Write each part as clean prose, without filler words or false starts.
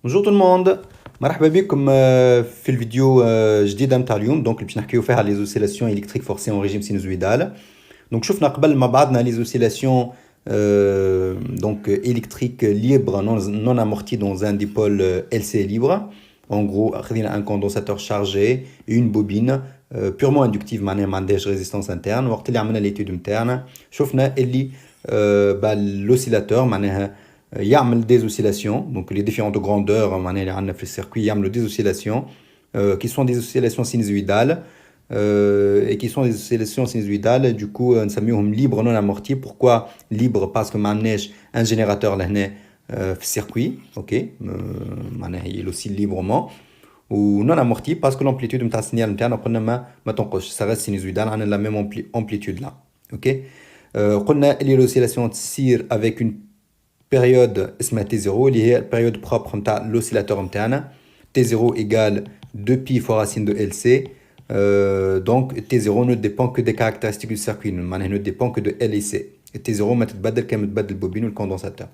Bonjour tout le monde. مرحبا بكم في الفيديو جديدة متاع اليوم دونك اللي باش نحكيو فيها على les oscillations électriques forcées en régime sinusoïdal. Donc شفنا قبل مع بعضنا les oscillations donc électriques libres non amorties dans un dipôle LC libre. En gros خذينا un condensateur chargé et une bobine purement inductive معناها ما عندهاش résistance interne. وقت اللي عملنا l'étude نتاعنا شفنا اللي l'oscillateur معناها يعمل des oscillations, donc les différentes grandeurs معناها اللي في الcircuit يعملوا des oscillations qui sont des oscillations sinusoïdales et qui sont des oscillations sinusoïdales du coup نسميوهم libres non amortis. Pourquoi libre? Parce que ما عندناش un générateur لهنا في الcircuit, ok, معناها il oscille librement. و non amorti parce que l'amplitude نتاع السينيال نتاعنا قلنا ما تنقصش, ça reste sinusoïdal, عندنا la même amplitude là, ok. قلنا اللي l'oscillation تصير avec une période اسمها T0 اللي هي البيريود propre نتاع l'oscillateur نتاعنا. T0 égale 2pi fois racine de LC. Donc T0 ne dépend que des caractéristiques du circuit, معناها ne dépend que de L et C. Et T0 ما تتبدل كما تتبدل البوبين والكوندنساتور.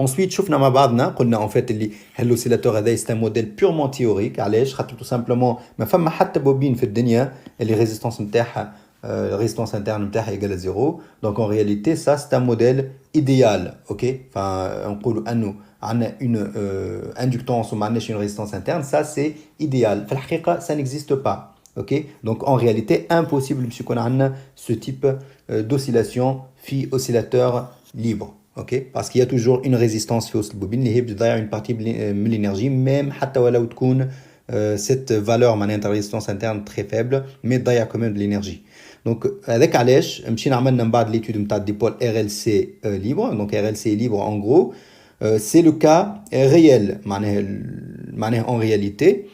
Ensuite شفنا مع بعضنا قلنا en fait اللي l'oscillateur هذا c'est un modèle purement théorique. علاش؟ خاطر tout simplement ما فما حتى بوبين في الدنيا اللي ريزيستانس نتاعها la résistance interne est égale à 0. Donc en réalité, ça c'est un modèle idéal. Okay, enfin, on peut dire qu'on a une inductance ou une résistance interne, ça c'est idéal. Dans la réalité, ça n'existe pas. Okay, donc en réalité, impossible qu'on ait ce type d'oscillation fi oscillateur libre. Okay, parce qu'il y a toujours une résistance fi oscillateur bobine qui est une partie de l'énergie, même cette valeur de résistance interne très faible, mais il y a quand même de l'énergie. Donc avec علاش مشينا عملنا من بعد l'étude نتاع dipôle RLC libre. Donc RLC libre en gros c'est le cas réel معناها en réalité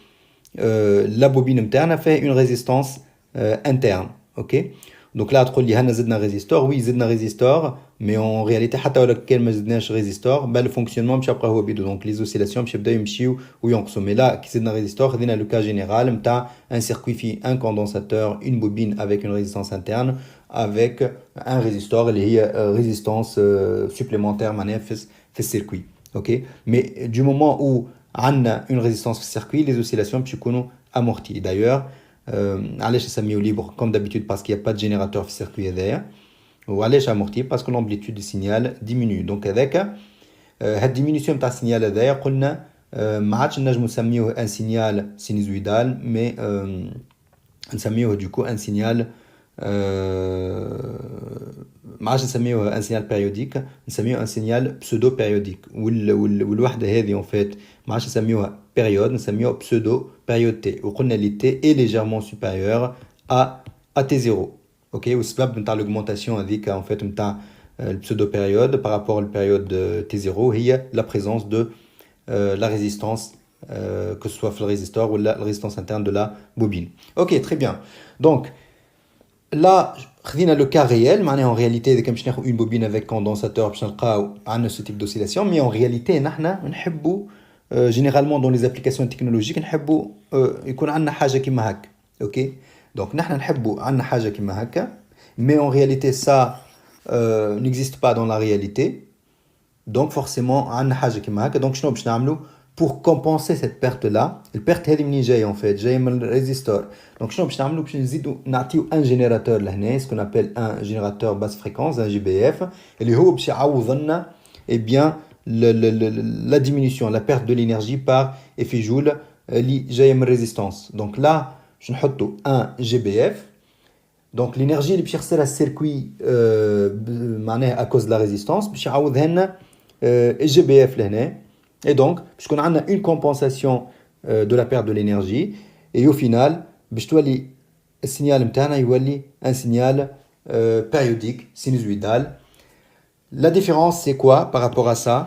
la bobine نتاعنا fait une résistance interne, OK. Donc là تقول لي هنا زدنا ريزيستور, oui زدنا ريزيستور, mais en réalité حتى ولا كان ما زدناش ريزيستور le fonctionnement مش يبقى هو بيدو. donc les oscillations مش يبداو يمشيو وينقصوا. mais là كي زدنا ريزيستور خدينا le cas général نتاع un circuit فيه un condensateur, une bobine avec une résistance interne avec un résistor اللي هي résistance supplémentaire معناها في الcircuit, OK. mais du moment où عندنا une résistance في الcircuit les oscillations باش يكونوا amorties. d'ailleurs علاش نسميو libre comme d'habitude parce qu'il n'y a pas de générateur في الcircuit هذايا. وعلاش amorti parce que l'amplitude du signal diminue. donc هذاك هاد diminution نتاع السينيال هذايا قلنا ما عادش نجمو نسميوه un signal sinusoïdal mais نسميوه du coup un signal ما عادش نسميوه un signal périodique, نسميوه un signal pseudo périodique. والوحده هذه en fait ما عادش نسميوها période, نسميوها pseudo période T. وقلنا اللي T est légèrement supérieur à T0, OK. والسبب نتاع l'augmentation هذيك en fait نتاع البسودو période par rapport à la période T0 هي la présence de la résistance que ce soit le résistor ou la résistance interne de la bobine. OK, très bien. Donc là خذينا le cas réel معناها en réalité إذا كان باش ناخذ une bobine avec condensateur باش نلقاو عندنا ce type d'oscillation. mais en réalité نحنا نحبوا généralement dans les applications technologiques نحبوا يكون عندنا حاجه كيما هكا, OK. donc نحنا نحبوا عندنا حاجه كيما هكا, mais en réalité ça n'existe pas dans la réalité. donc forcément عندنا حاجه كيما هكا. donc شنو باش نعملوا pour compenser cette perte là؟ البرت هذه منين جايه en fait؟ جايه من الريزيستور. donc شنو باش نعملوا؟ باش نزيدوا نعطيو un générateur لهنا, ce qu'on appelle un générateur basse fréquence, un GBF, اللي هو باش يعوض لنا eh bien la diminution, la perte de l'énergie par effet joule اللي جايه من résistance. donc là باش نحطوا un GBF. donc l'énergie اللي باش يخسرها السيركوي معناها à cause de la résistance باش يعوضها لنا GBF لهنا. et donc باش يكون عندنا une compensation de la perte de l'énergie. et au final باش تولي السينيال نتاعنا يولي un signal périodique sinusoïdal. La différence c'est quoi par rapport à ça?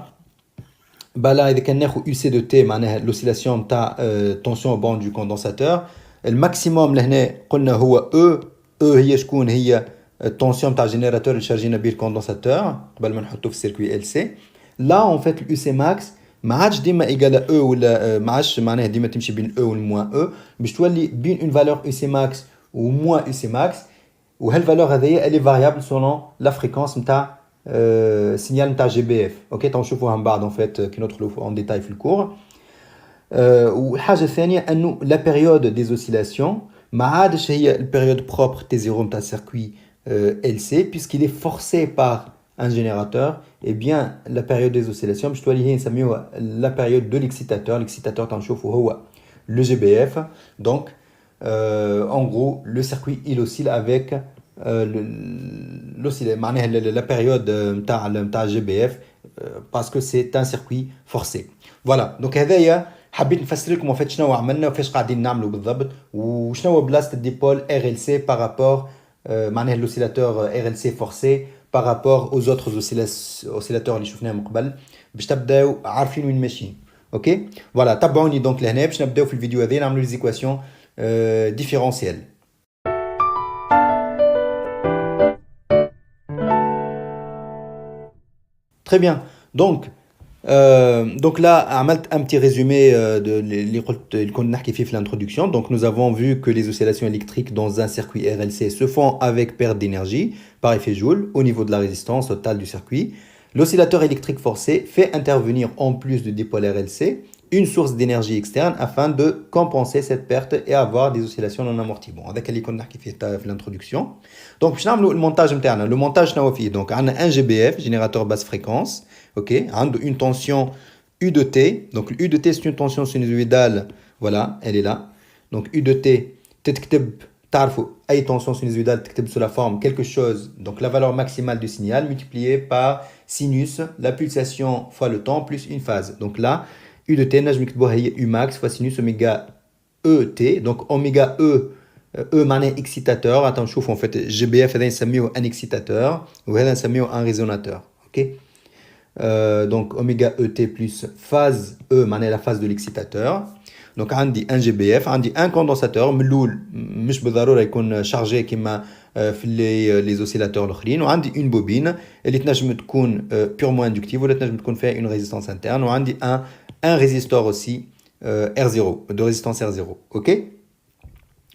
Bah là إذا كان ناخذ UC de T معناها l'oscillation نتاع tension au banc du condensateur, الماكسيموم لهنا قلنا هو E هي شكون؟ هي التونسيون نتاع الجينيراتور اللي شارجينا به الكوندنساتور قبل ما نحطوه في السيركوي LC. là en fait الUC max ما عادش ديما ايجال E ولا ما عادش معناها ديما تمشي بين E والموان E, باش تولي بين une valeur UC max و moins UC max. وهالفالور هذيا elle est variable selon la fréquence نتاع signal نتاع GBF. اوكي تنشوفوها من بعد en fait كي ندخلوا en détail في الكور. والحاجه الثانيه انه لا بيريود دي اوسيلاسيون ما عادش هي البيريود بروبر تي زيرو نتاع السيركوي LC puisqu'il est forcé par un générateur. Et bien la période des oscillations باش تولي هي نسميوها la période de l'excitateur تنشوفوا هو le GBF. Donc en gros le circuit il oscille avec معناها la période نتاع GBF parce que c'est un circuit forcé. Voilà donc هذايا حبيت نفسر لكم en fait شنو عملنا وفاش قاعدين نعملوا بالضبط وشنو بلاصه الديبول RLC par rapport معناها l'oscillateur RLC forcé par rapport aux autres oscillateurs اللي شفناهم من قبل باش تبداو عارفين وين ماشيين. اوكي فوالا تابعوني دونك لهنا باش نبداو في الفيديو هذا نعملوا لي زيكواسيون ديفيرونسيال. Très bien. Donc là, عملت un petit résumé de اللي كنا نحكي فيه في l'introduction. Donc nous avons vu que les oscillations électriques dans un circuit RLC se font avec perte d'énergie par effet Joule au niveau de la résistance totale du circuit. L'oscillateur électrique forcé fait intervenir en plus du dipôle RLC une source d'énergie externe afin de compenser cette perte et avoir des oscillations non amorties. Bon, avec اللي كنا نحكي فيه في l'introduction. Donc باش نعملوا المونتاج نتاعنا. Le montage شنو فيه؟ Donc عندنا un GBF, générateur basse fréquence. Ok, une tension U de T. Donc U de T c'est une tension sinusoïdale. Voilà, elle est là. Donc U de T, تكتب تعرفوا أي tension sinusoïdale تكتب sous la forme quelque chose. Donc la valeur maximale du signal multipliée par sinus, la pulsation fois le temps plus une phase. Donc là, U de T نجم نكتبوها هي U max fois sinus oméga E T. Donc oméga E معناه excitateur. Attends نشوف en fait GBF هذا نسميه un excitateur وهذا نسميه un résonateur. Ok. Donc oméga ET plus phase E معناها la phase de l'excitateur. Donc عندي un GBF, عندي un condensateur من الأول مش بالضرورة يكون شارجي كيما في les oscillateurs الآخرين وعندي une bobine اللي تنجم تكون purement inductive ولا تنجم تكون فيها une résistance interne وعندي un résistor aussi R0 de résistance R0. OK.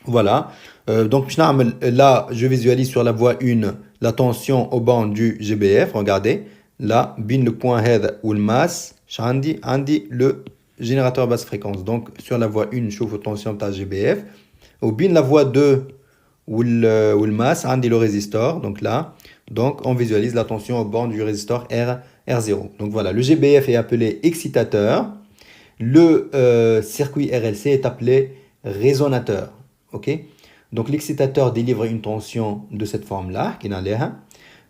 Voilà. Donc باش نعمل là je visualise sur la voie 1 la tension au banc du GBF. Regardez. Là, bin le point head ou le masse, عندي le générateur basse fréquence. Donc, sur la voie 1, je chauffe tension de GBF. Ou bin la voie 2 ou le masse, عندي le résistor. Donc là, donc on visualise la tension au banc du résistor R0. Donc voilà, le GBF est appelé excitateur. Le circuit RLC est appelé résonateur. Ok. Donc l'excitateur délivre une tension de cette forme-là, qui est dans l'air.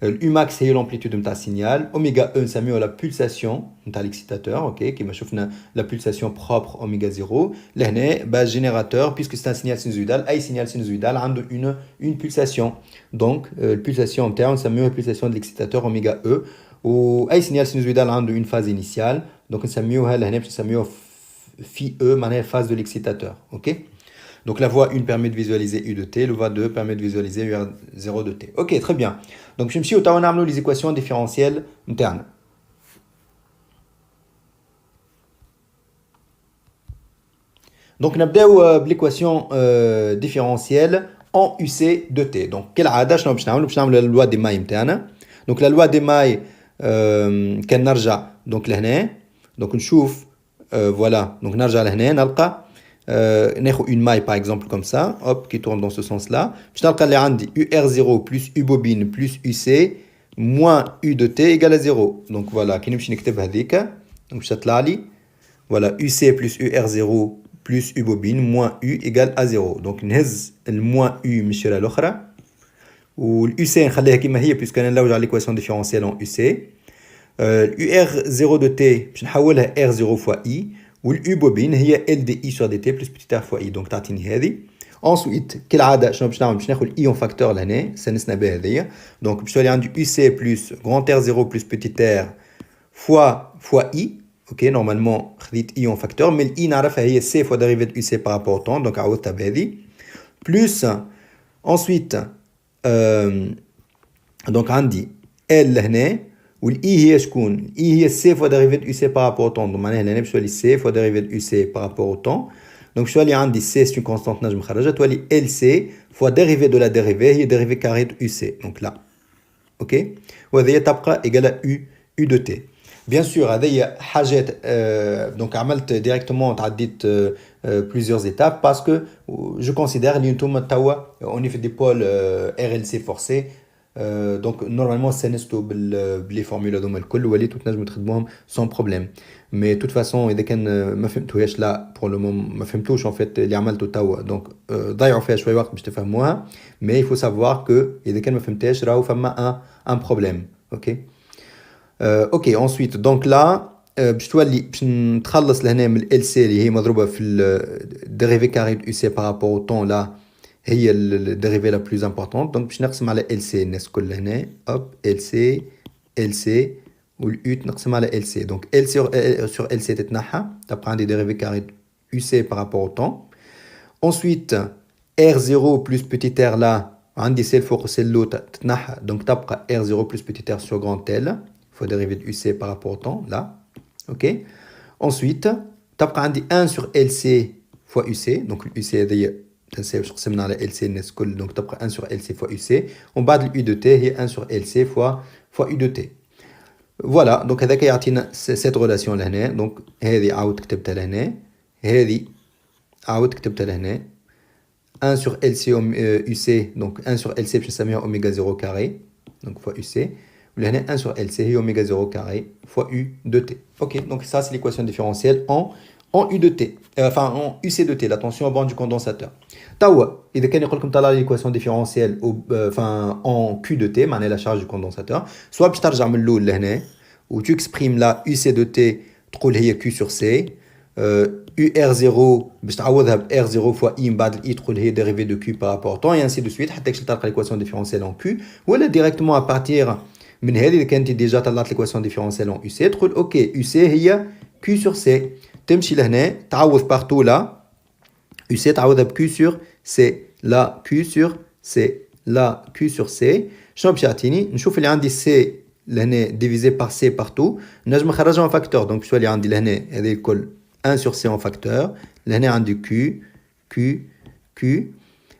Umax c'est l'amplitude de ta signal. Oméga E c'est la pulsation de l'excitateur, ok, qui m'a chauffé la pulsation propre oméga 0. Là, base générateur, puisque c'est un signal sinusoïdal, un signal sinusoïdal a une pulsation. Donc, pulsation interne, c'est la pulsation de l'excitateur oméga E. Ou un signal sinusoïdal a une phase initiale. Donc, c'est la phi E, la phase de l'excitateur, ok. Donc la voie 1 permet de visualiser U de T, la voie 2 permet de visualiser UR0 de T. Ok, très bien. Donc je me suis au taouan les équations différentielles internes. Donc on a l'équation différentielle en UC de T. Donc quelle عادة شنو باش نعملوا la loi des mailles internes. Donc la loi des mailles كان نرجع donc لهنا. Donc نشوف voilà. Donc نرجع لهنا نلقى une maille par exemple comme ça, hop, qui tourne dans ce sens-là. Je vais UR0 plus U bobine plus UC moins U de T égale à 0. Donc voilà, donc voilà, UC plus UR0 plus U bobine moins U égale à 0. Donc le moins U مشي l'autre. Ou l'UC نخليها كما هي puisque أنا نلوج على l'équation différentielle en UC. UR0 de T باش نحولها R0 fois I. Ou l'U bobine هي LDI sur DT plus petit r fois I. Donc تعطيني هذه. Ensuite كالعادة شنو باش نعمل باش ناخذ I en facteur لهنا سنسنا بها هذيا. Donc باش تولي عندي UC plus grand R0 plus petit r fois I. OK normalement خذيت I en facteur mais I نعرفها هي C fois dérivée de UC par rapport au temps donc عوضتها بهذه. Plus ensuite donc عندي L لهنا والإي هي شكون؟ الإي هي سي فوا ديريفي دو سي بار رابور او طون. دونك معناها هنا باش تولي سي فوا ديريفي دو سي بار رابور او طون. دونك باش تولي عندي سي سي كونستانت نجم نخرجها تولي ال سي فوا ديريفي دو لا ديريفي هي ديريفي كاري دو سي. دونك لا اوكي وهذه تبقى ايجال U de T. Bien sûr هذه حاجات donc عملت directement تعديت plusieurs étapes parce que je considère اللي نتوما توا on est في des pôles RLC forcés. Donc normalement سنستو باللي فورمولا هذوما الكل وليتو تنجموا تخدموهم sans problème. Mais de toute façon اذا كان ما فهمتوهاش لا pour le moment ما فهمتوش en fait اللي عملته توا donc ضيعوا فيها شويه وقت باش تفهموها. Mais il faut savoir que اذا كان ما فهمتهاش راهو فما un problème. OK ok ensuite donc là باش تولي باش نتخلص لهنا من ال LC اللي هي مضروبه في الديريفي كاري دو UC par rapport au temps là هي الديريفي لا بلوز امبورطونت دونك باش نقسم على ال سي الناس كل هنا هوب ال سي واليو تنقسم على ال سي دونك ال سي سور ال سي تتنحى تبقى عندي ديريفي كاري يو سي بارابور او طون ensuite r0 plus petit r là عندي سي الفوق وسي اللو تتنحى دونك تبقى r0 plus petit r sur grand L faut dériver de uc par rapport au temps là ok ensuite تبقى عندي 1 sur lc fois uc donc uc هذه تنساو واش قسمنا على ال سي الناس الكل دونك تبقى 1 sur ال سي fois uc ومن بعد اليو دو تي هي 1 sur ال سي fois u de t فوالا دونك هذاك يعطينا سيت ريلاسيون لهنا دونك هذه عاود كتبتها لهنا هذه عاود كتبتها لهنا 1 sur LC UC donc 1 sur LC باش نسميها اوميغا 0 كاري donc fois UC ولهنا 1 sur LC هي اوميغا 0 كاري fois U de T. OK donc ça c'est l'équation différentielle en U de T enfin en UC de T la tension à bord du condensateur. توا اذا كان يقول لكم طلع l'équation différentielle enfin en Q de T معناها la charge du condensateur soit باش ترجع من الاول لهنا و tu exprimes là UC de T تقول هي Q sur C UR0 باش تعوضها ب R0 fois I من بعد الإي تقول هي dérivée de Q par rapport au temps et ainsi de suite حتى تلقى l'équation différentielle en Q ولا directement à partir من هذه إذا كانت ديجا طلعت l'équation différentielle en UC تقول أوكي UC هي Q sur C تمشي لهنا تعوض partout là UC تعوضها ب Q sur C لا Q sur C لا Q sur C شنو باش يعطيني نشوف اللي عندي C لهنا divisé par C partout نجم نخرجها en facteur donc باش تولي عندي لهنا هذه الكل 1 sur C en facteur لهنا عندي Q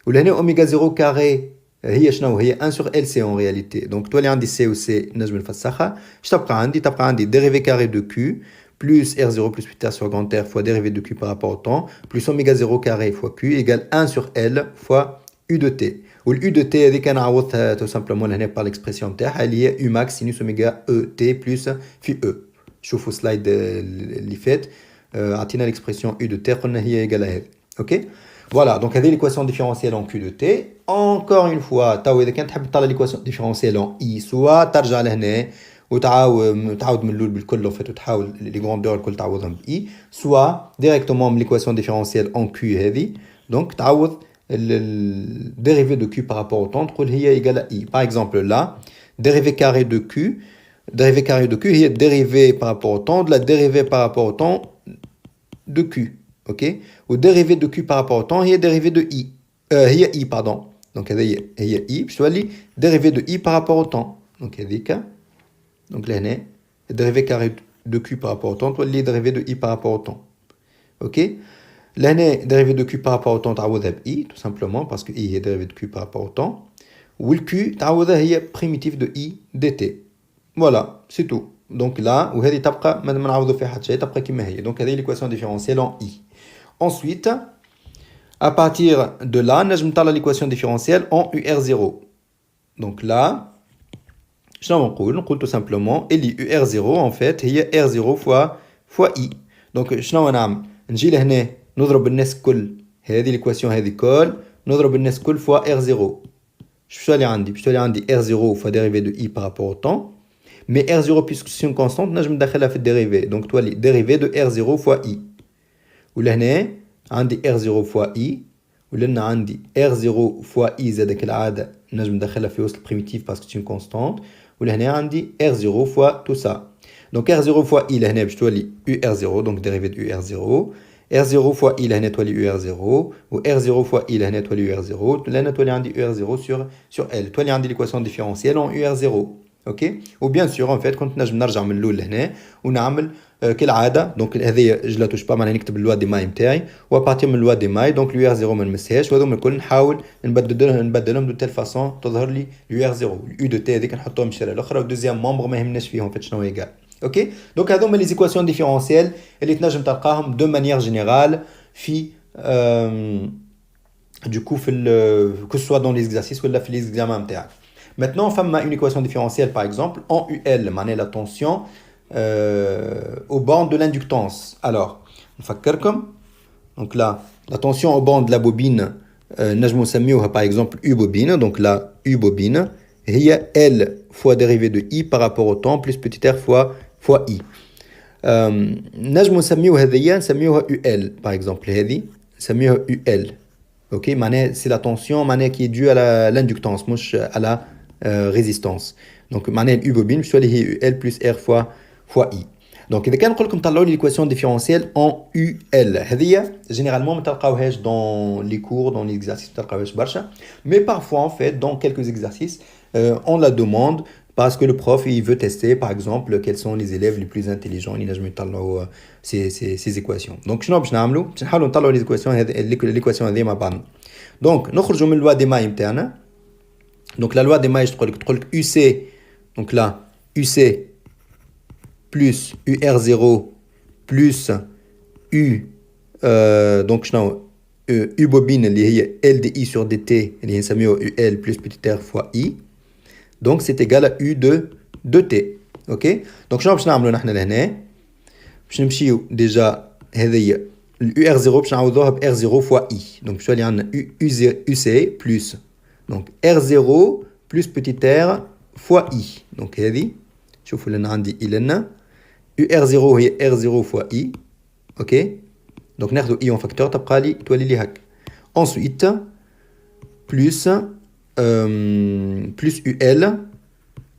ولهنا اوميغا 0 كاري هي شنو هي 1 sur LC en réalité donc تولي عندي C و C نجم نفسخها اش تبقى عندي dérivé carré de Q plus R0 plus plus sur grand R fois dérivé de Q par rapport au temps plus oméga 0 carré fois Q égale 1 sur L fois U de T و U de T هذيك انا عوضتها tout simplement لهنا par l'expression نتاعها اللي هي U max sinus oméga E T plus في E شوفوا سلايد اللي فات عطينا l'expression U de T قلنا هي إيجال هذه اوكي فوالا دونك هذه l'équation différentielle en Q de T encore une fois تو اذا كانت تحب تطلع l'équation différentielle en I سوا ترجع لهنا وتعاود من الاول بالكل وفات وتحاول لي غروندور الكل تعوضهم ب I سوا ديريكتومون من l'équation différentielle en Q هذه دونك تعوض dérivé de Q par rapport au temps تقول هي إيجال I par exemple là dérivé carré de Q هي dérivé par rapport au temps de la dérivée par rapport au temps de Q ok و dérivé de Q par rapport au temps هي dérivée de I هي I pardon donc هذه هي I باش تولي dérivée de I par rapport au temps donc هذيك donc لهنا dérivé carré de Q par rapport au temps تولي dérivé de I par rapport au temps ok لهنا dérivé de Q par rapport au temps تعوضها ب I tout simplement parce que I هي dérivé de Q par rapport au temps و ال Q تعوضها هي primitive de I dt voilà c'est tout donc là وهذه تبقى ما نعوضوا فيها حتى شيء تبقى كما هي donc هذه l'équation différentielle en I. Ensuite à partir de là نجم نطلع l'équation différentielle en UR0 donc là شنو نقول tout simplement اللي UR0 en fait هي R0 fois I donc شنو نعمل نجي لهنا نضرب الناس كل هذه l'équation هذه كل نضرب الناس كل fois R0 باش تولي عندي R0 fois dérivée de I par rapport au temps mais R0 puisque c'est une constante نجم ندخلها في الديريفي donc تولي dérivée de R0 fois I ولهنا عندي R0 fois I ولهنا عندي R0 fois I زاد كالعادة نجم ندخلها في وسط البريميتيف parce que c'est une constante ولهنا عندي R0 fois tout ça donc R0 fois I لهنا باش تولي UR0 donc dérivée de UR0 R0 fois I لهنا تولي UR0 و R0 fois I لهنا تولي UR0 لهنا تولي عندي UR0 sur L تولي عندي l'équation différentielle en UR0 ok ou bien sûr en fait كنت نجم نرجع من الاول لهنا ونعمل كالعاده دونك هذه جو لا توش با معناها نكتب اللوا دي ماي نتاعي وابارتي من اللوا دي ماي دونك اليو ار 0 ما نمسهاش وهذوما الكل نحاول نبدلهم دو تيل فاسون تظهر لي اليو ار 0 اليو دو تي هذيك نحطوها من الشارع الاخرى ودوزيام مومبر ما يهمناش فيهم فات شنو هي كاع اوكي دونك هذوما لي زيكواسيون ديفيرونسيال اللي تنجم تلقاهم دو مانيير جينيرال في du coup que ce soit dans les exercices ou les examens نتاعك. Maintenant, on a une équation différentielle, par exemple, en UL, معناها la tension au banc de l'inductance. Alors, نفكركم. Donc là, la tension au banc de la bobine, نجمو نسميوها par exemple U bobine. Donc là, U bobine, هي L fois dérivée de I par rapport au temps plus petit r fois I. نجمو نسميو هذيا نسميوها UL, par exemple. هذه نسميوها UL. Ok, c'est la tension qui est due à l'inductance, à la résistance. Donc, U bobine, je suis UL plus R fois I. Donc, إذا كان نقول لكم طلعوا لي l'équation différentielle en UL. هذه généralement ما تلقاوهاش dans les cours, dans les exercices ما تلقاوهاش برشا. Mais parfois, en fait, dans quelques exercices, on la demande parce que le prof il veut tester, par exemple, quels sont les élèves les plus intelligents. Il نجم يطلعوا ces équations. Donc, شنو باش نعملوا؟ باش نحاولوا نطلعوا les équations l'équation هذه مع بعضنا. Donc, نخرجوا من loi des mailles نتاعنا. Donc, la loi des mailles تقول لك UC. Donc là, UC plus UR0 plus U donc شنو U bobine اللي هي L de I sur dt اللي نسميوه UL plus petit r fois I. Donc c'est égal à U de T. Ok. Donc شنو باش نعملوا نحن لهنا باش نمشيو ديجا هذه الU R0 باش نعوضوها ب R0 fois I. Donc باش يولي عندنا UC plus donc R0 plus petit r fois I. Donc هذه شوفوا لنا عندي I لنا UR0 هي R0 fois I. Ok. Donc ناخذ I en facteur تبقى لي تولي لي هك. Ensuite plus plus UL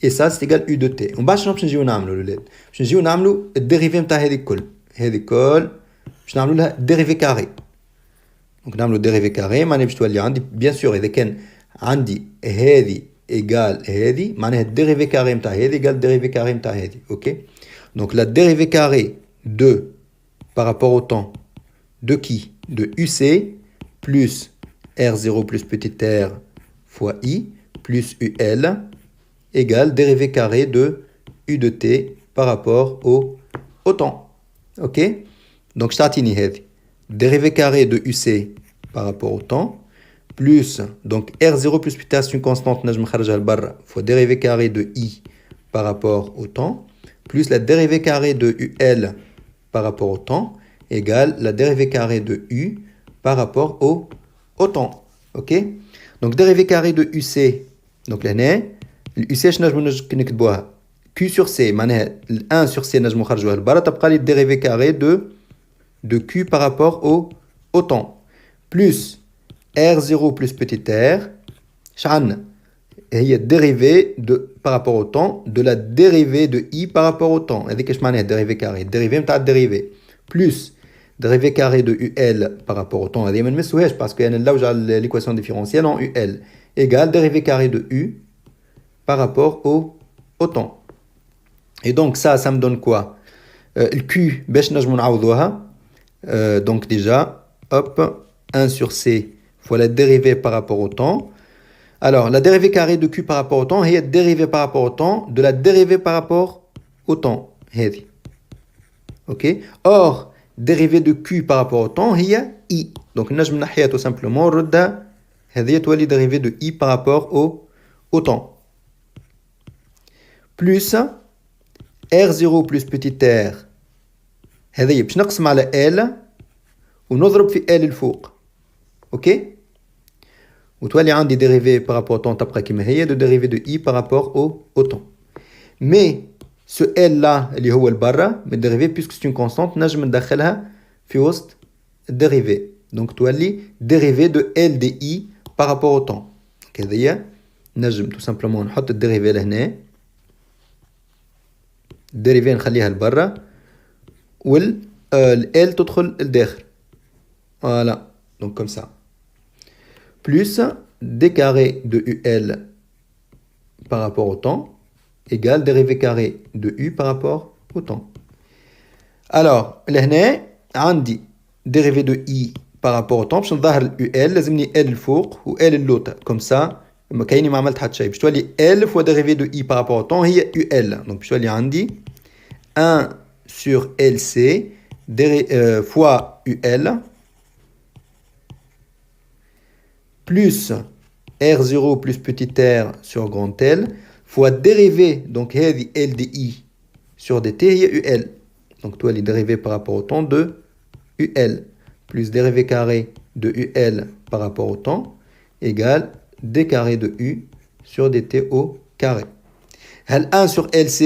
et ça c'est égal U de T. ومن بعد شنو باش نجيو نعملوا الاولاد؟ باش نجيو نعملوا الديريفي نتاع هذه الكل. هذه الكل باش نعملوا لها ديريفي كاري. دونك نعملوا ديريفي كاري معناها باش تولي عندي بيان سور اذا كان عندي هذه ايجال هذه معناها الديريفي كاري نتاع هذه ايجال الديريفي كاري نتاع هذه. اوكي. Donc la dérivée carrée de par rapport au temps de qui? De UC plus R0 plus petit r fois I plus UL égale dérivée carrée de U de T par rapport au temps. Ok. Donc je t'attends هذه dérivée carrée de UC par rapport au temps plus donc R0 plus petit r c'est une constante نجم نخرجها لبرا fois dérivée carrée de I par rapport au temps plus la dérivée carrée de UL par rapport au temps égale la dérivée carrée de U par rapport au temps. Ok. Donc dérivée carrée de UC. Donc là, UC نجم نكتبوها Q sur C معناها 1 sur C نجم نخرجوها لبرا تبقى لي dérivée carrée de Q par rapport au temps plus R0 plus petit r شعنا هي dérivée par rapport au temps de la dérivée de I par rapport au temps. هذيك اش معناها dérivée carrée dérivée نتاع dérivée plus dérivée carrée de UL par rapport au temps. هذه ما نمسوهاش parce que انا نلوج على l'équation différentielle en UL égale dérivée carrée de U par rapport au temps. Et donc ça me donne quoi? Le Q باش نجمو نعوضوها. Donc déjà hop 1 sur C fois la dérivée par rapport au temps. Alors, la dérivée carrée de Q par rapport au temps, est dérivée par rapport au temps de la dérivée par rapport au temps. Ok. Or, dérivée de Q par rapport au temps, est I. Donc, nous avons tout simplement la dérivée de I par rapport au temps. Plus R0 plus petit r. هذه باش نقسم على L ونضرب في L الفوق. Ok. وتولي عندي dérivée par rapport au temps تبقى كما هي de dérivée de I par rapport au temps. Mais ce L là اللي هو البرا من dérivée puisque c'est une constante نجم ندخلها في وسط dérivée. Donc تولي dérivée de L de I par rapport au temps. هذه نجم tout simplement نحط الديريفي لهنا. الديريفي نخليها لبرا وال L تدخل لداخل. Voilà. Donc comme ça. Plus d carré de UL par rapport au temps égale dérivée carrée de U par rapport au temps. Alors, لهنا عندي dérivé de i par rapport au temps باش نظهر ال UL لازمني L الفوق و L اللوطة comme ça كأني ما عملت حتى شيء باش تولي L fois dérivé de i par rapport au temps هي UL donc باش تولي عندي 1 sur LC fois UL plus R0 plus petit r sur grand L fois dérivé donc هذه L de i sur dt هي UL donc toi les dérivés par rapport au temps de UL plus dérivé carré de UL par rapport au temps égale d carré de U sur dt au carré. هل 1 sur LC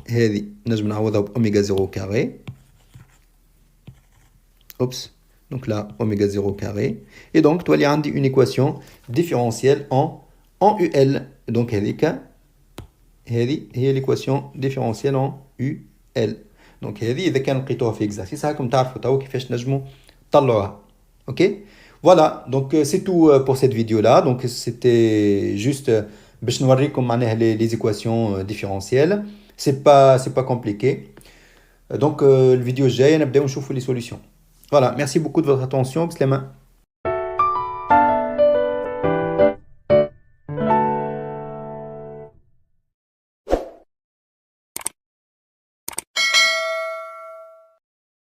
هذه نجم نعوضها بأوميغا 0 carré. Oups. Donc là, oméga 0 carré. Et donc, toi, il y a une équation différentielle en UL. Donc, هذه هي l'équation différentielle en UL. Donc, هذه إذا كان لقيتوها في exercice راكم تعرفوا توا كيفاش نجموا تطلعوها. OK? Voilà, donc c'est tout pour cette vidéo-là. Donc, c'était juste باش نوريكم معناها les équations différentielles. C'est pas compliqué. Donc, le vidéo الجاية نبداو نشوفوا les solutions. Voilà, merci beaucoup de votre attention. Bislama.